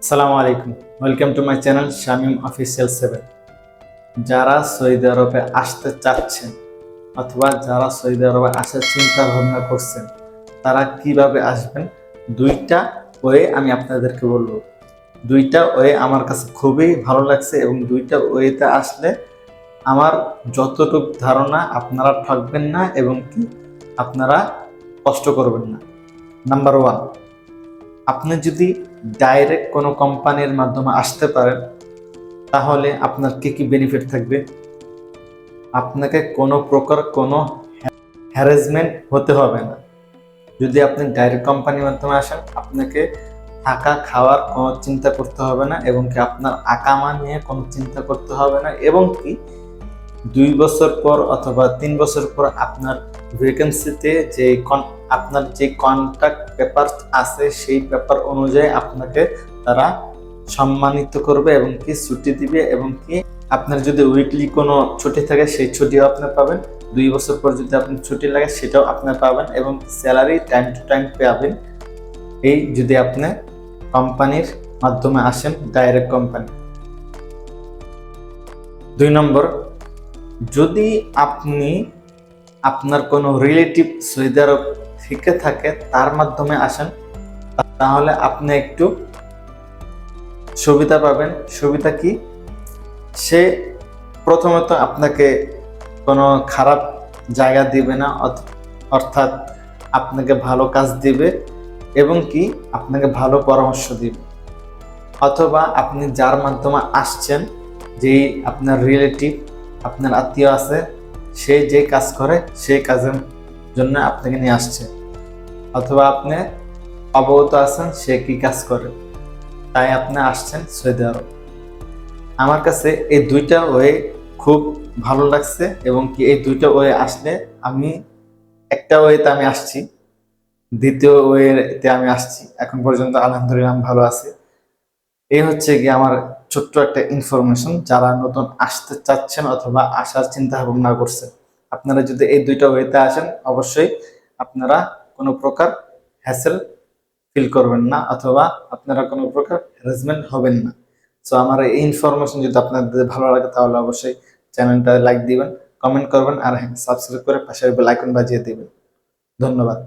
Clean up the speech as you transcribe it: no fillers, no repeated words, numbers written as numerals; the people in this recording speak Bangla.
আসসালামু আলাইকুম, welcome to my channel Shamim official 7। যারা সৌদি আরবে আসতে চাচ্ছেন অথবা যারা সৌদি আরবে আসার চিন্তা ভাবনা করছেন, তারা কিভাবে আসবেন দুইটা ওয়ে আমি আপনাদেরকে বলবো। দুইটা ওয়ে আমার কাছে খুবই ভালো লাগছে এবং দুইটা ওয়েতে আসলে আমার যতটুকু ধারণা আপনারা ঠকবেন না এবং কি আপনারা কষ্ট করবেন না। নাম্বার ওয়ান, আপনি যদি ডাইরেক্ট কোনো কোম্পানির মাধ্যমে আসতে পারেন তাহলে আপনার কি কি বেনিফিট থাকবে। আপনাকে কোনো প্রকার কোনো হ্যারাসমেন্ট হতে হবে না। যদি আপনি ডাইরেক্ট কোম্পানির মাধ্যমে আসেন, আপনাকে থাকা খাওয়ার কোনো চিন্তা করতে হবে না এবং কি আপনার আকামা নিয়ে কোনো চিন্তা করতে হবে না এবং কি 2 বছর পর অথবা 3 বছর পর আপনার ভ্যাকেন্সিতে যে আপনার যে কন্ট্রাক্ট পেপার আছে সেই পেপার অনুযায়ী আপনাকে তারা সম্মানিত করবে এবং কি ছুটি দিবে এবং কি আপনার যদি উইকলি কোনো ছুটি থাকে সেই ছুটিও আপনি পাবেন। 2 বছর পর যদি আপনার ছুটি লাগে সেটাও আপনি পাবেন এবং স্যালারি টাইম টু টাইম পাবেন, এই যদি আপনি কোম্পানির মাধ্যমে আসেন, ডাইরেক্ট কোম্পানি। 2 নম্বর, যদি আপনি আপনার কোনো রিলেটিভ সৌদি আরব থেকে থাকে তার মাধ্যমে আসেন, তাহলে আপনি একটু সুবিধা পাবেন। সুবিধা কি? সে প্রথমত আপনাকে কোনো খারাপ জায়গা দিবে না, অর্থাৎ আপনাকে ভালো কাজ দিবে এবং কি আপনাকে ভালো পরামর্শ দিবে। অথবা আপনি যার মাধ্যমে আসছেন, যেই আপনার রিলেটিভ আপনার আত্মীয় আছে, সে যে কাজ করে সেই কাজের জন্য আপনাকে নিয়ে আসছে, অথবা আপনি অবগত আছেন সে কি কাজ করে, তাই আপনি আসছেন সৌদি আরব। আমার কাছে এই দুইটা ওয়ে খুব ভালো লাগছে এবং কি এই দুইটা ওয়ে আসলে আমি একটা ওয়েতে আমি আসছি, দ্বিতীয় ওয়েতে আমি আসছি, এখন পর্যন্ত আলহামদুলিল্লাহ আমি ভালো আছি। এই হচ্ছে কি আমার ছোট্ট একটা ইনফরমেশন। যারা নতুন আসতে চাচ্ছেন অথবা আসার চিন্তা ভাবনা করছেন, আপনারা যদি এই দুইটা ওয়েতে আসেন অবশ্যই আপনারা কোনো প্রকার হ্যাসেল ফিল করবেন না অথবা আপনারা কোনো প্রকার হ্যারাসমেন্ট হবেন না। সো আমার এই ইনফরমেশন যদি আপনাদের ভালো লাগে তাহলে অবশ্যই চ্যানেলটা লাইক দিবেন, কমেন্ট করবেন আর সাবস্ক্রাইব করে পাশের বেল আইকন বাজিয়ে দিবেন। ধন্যবাদ।